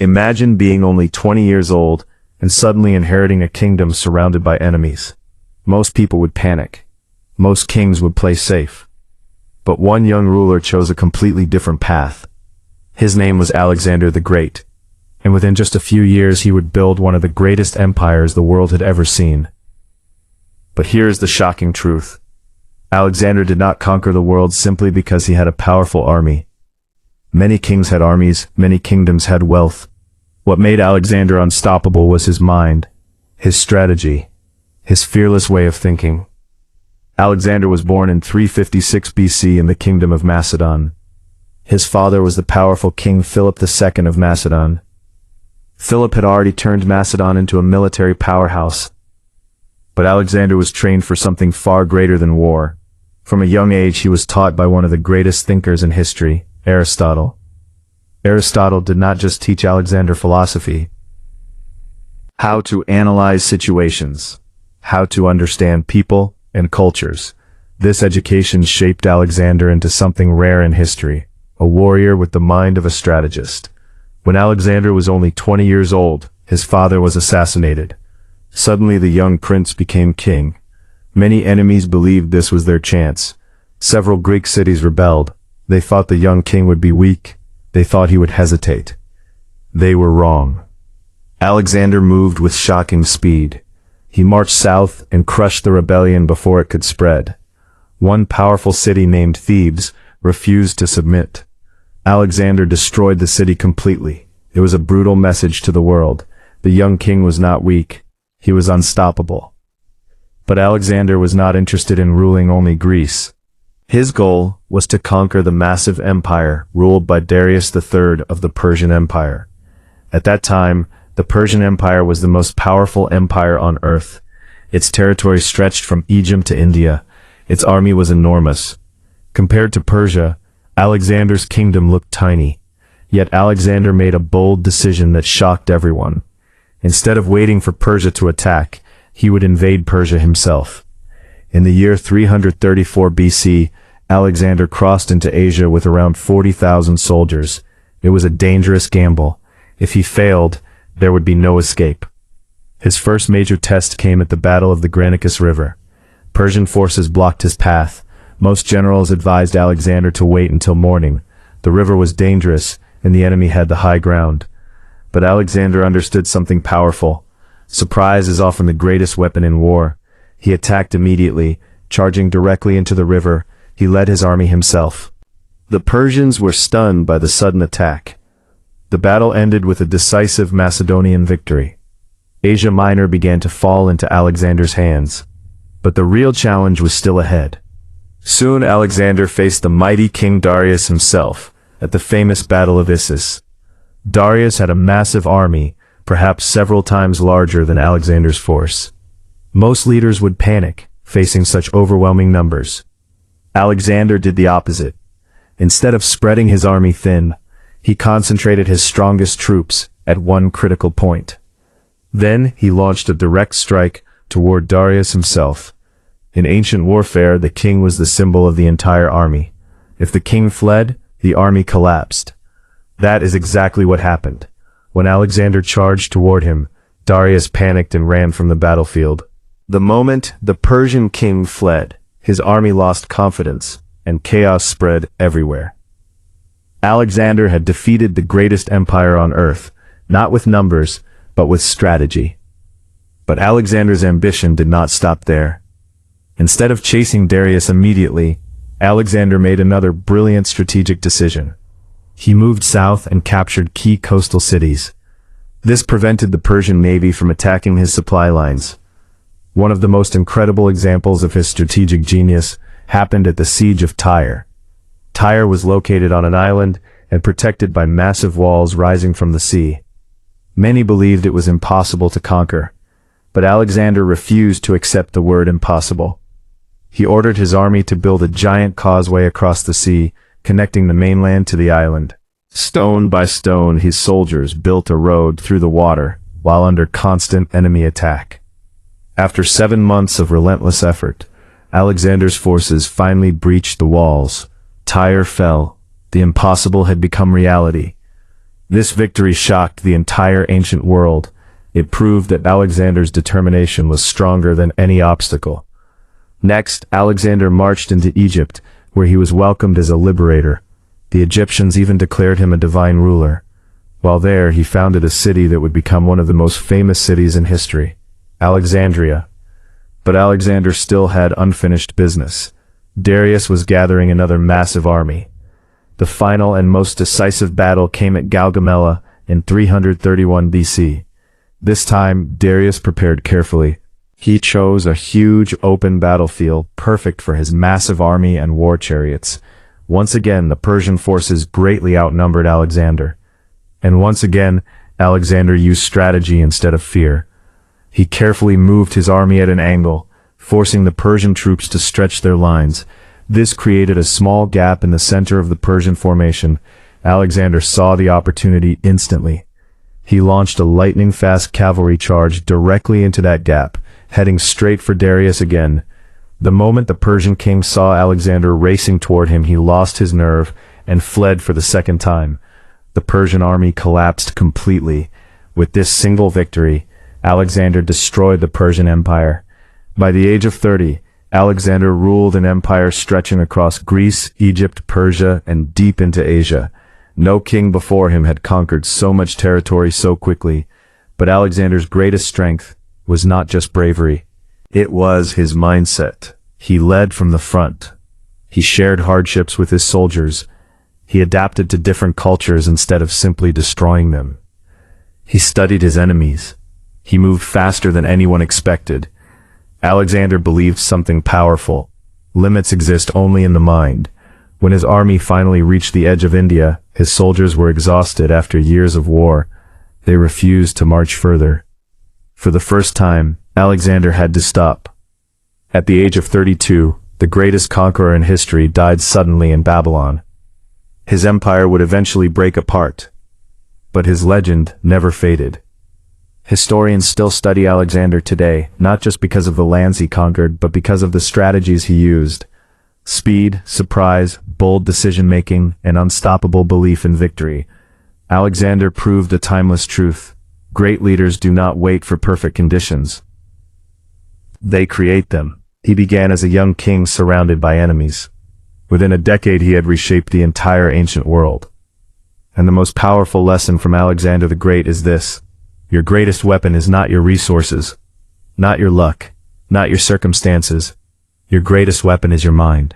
Imagine being only 20 years old and suddenly inheriting a kingdom surrounded by enemies. Most people would panic. Most kings would play safe. But one young ruler chose a completely different path. His name was Alexander the Great, and within just a few years he would build one of the greatest empires the world had ever seen. But here is the shocking truth. Alexander did not conquer the world simply because he had a powerful army. Many kings had armies, many kingdoms had wealth. What made Alexander unstoppable was his mind, his strategy, his fearless way of thinking. Alexander was born in 356 BC in the kingdom of Macedon. His father was the powerful King Philip II of Macedon. Philip had already turned Macedon into a military powerhouse. But Alexander was trained for something far greater than war. From a young age he was taught by one of the greatest thinkers in history, Aristotle. Aristotle did not just teach Alexander philosophy, how to analyze situations, how to understand people and cultures. This education shaped Alexander into something rare in history, a warrior with the mind of a strategist. When Alexander was only 20 years old, his father was assassinated. Suddenly the young prince became king. Many enemies believed this was their chance. Several Greek cities rebelled. They thought the young king would be weak. They thought he would hesitate. They were wrong. Alexander moved with shocking speed. He marched south and crushed the rebellion before it could spread. One powerful city named Thebes refused to submit. Alexander destroyed the city completely. It was a brutal message to the world. The young king was not weak. He was unstoppable. But Alexander was not interested in ruling only Greece. His goal was to conquer the massive empire ruled by Darius III of the Persian Empire. At that time, the Persian Empire was the most powerful empire on earth. Its territory stretched from Egypt to India. Its army was enormous. Compared to Persia, Alexander's kingdom looked tiny. Yet Alexander made a bold decision that shocked everyone. Instead of waiting for Persia to attack, he would invade Persia himself. In the year 334 BC, Alexander crossed into Asia with around 40,000 soldiers. It was a dangerous gamble. If he failed, there would be no escape. His first major test came at the Battle of the Granicus River. Persian forces blocked his path. Most generals advised Alexander to wait until morning. The river was dangerous, and the enemy had the high ground. But Alexander understood something powerful. Surprise is often the greatest weapon in war. He attacked immediately, charging directly into the river. He led his army himself. The Persians were stunned by the sudden attack. The battle ended with a decisive Macedonian victory. Asia Minor began to fall into Alexander's hands. But the real challenge was still ahead. Soon Alexander faced the mighty King Darius himself at the famous Battle of Issus. Darius had a massive army, perhaps several times larger than Alexander's force. Most leaders would panic, facing such overwhelming numbers. Alexander did the opposite. Instead of spreading his army thin, he concentrated his strongest troops at one critical point. Then he launched a direct strike toward Darius himself. In ancient warfare, the king was the symbol of the entire army. If the king fled, the army collapsed. That is exactly what happened. When Alexander charged toward him, Darius panicked and ran from the battlefield. The moment the Persian king fled, his army lost confidence, and chaos spread everywhere. Alexander had defeated the greatest empire on earth, not with numbers, but with strategy. But Alexander's ambition did not stop there. Instead of chasing Darius immediately, Alexander made another brilliant strategic decision. He moved south and captured key coastal cities. This prevented the Persian navy from attacking his supply lines. One of the most incredible examples of his strategic genius happened at the siege of Tyre. Tyre was located on an island and protected by massive walls rising from the sea. Many believed it was impossible to conquer, but Alexander refused to accept the word impossible. He ordered his army to build a giant causeway across the sea, connecting the mainland to the island. Stone by stone, his soldiers built a road through the water, while under constant enemy attack. After 7 months of relentless effort, Alexander's forces finally breached the walls. Tyre fell. The impossible had become reality. This victory shocked the entire ancient world. It proved that Alexander's determination was stronger than any obstacle. Next, Alexander marched into Egypt, where he was welcomed as a liberator. The Egyptians even declared him a divine ruler. While there, he founded a city that would become one of the most famous cities in history, Alexandria. But Alexander still had unfinished business. Darius was gathering another massive army. The final and most decisive battle came at Gaugamela in 331 BC. This time, Darius prepared carefully. He chose a huge open battlefield, perfect for his massive army and war chariots. Once again, the Persian forces greatly outnumbered Alexander. And once again, Alexander used strategy instead of fear. He carefully moved his army at an angle, forcing the Persian troops to stretch their lines. This created a small gap in the center of the Persian formation. Alexander saw the opportunity instantly. He launched a lightning-fast cavalry charge directly into that gap, heading straight for Darius again. The moment the Persian king saw Alexander racing toward him, he lost his nerve and fled for the second time. The Persian army collapsed completely. With this single victory, Alexander destroyed the Persian Empire. By the age of 30, Alexander ruled an empire stretching across Greece, Egypt, Persia, and deep into Asia. No king before him had conquered so much territory so quickly. But Alexander's greatest strength was not just bravery. It was his mindset. He led from the front. He shared hardships with his soldiers. He adapted to different cultures instead of simply destroying them. He studied his enemies. He moved faster than anyone expected. Alexander believed something powerful. Limits exist only in the mind. When his army finally reached the edge of India, his soldiers were exhausted after years of war. They refused to march further. For the first time, Alexander had to stop. At the age of 32, the greatest conqueror in history died suddenly in Babylon. His empire would eventually break apart, but his legend never faded. Historians still study Alexander today, not just because of the lands he conquered, but because of the strategies he used. Speed, surprise, bold decision-making, and unstoppable belief in victory. Alexander proved a timeless truth. Great leaders do not wait for perfect conditions. They create them. He began as a young king surrounded by enemies. Within a decade, he had reshaped the entire ancient world. And the most powerful lesson from Alexander the Great is this: your greatest weapon is not your resources, not your luck, not your circumstances. Your greatest weapon is your mind.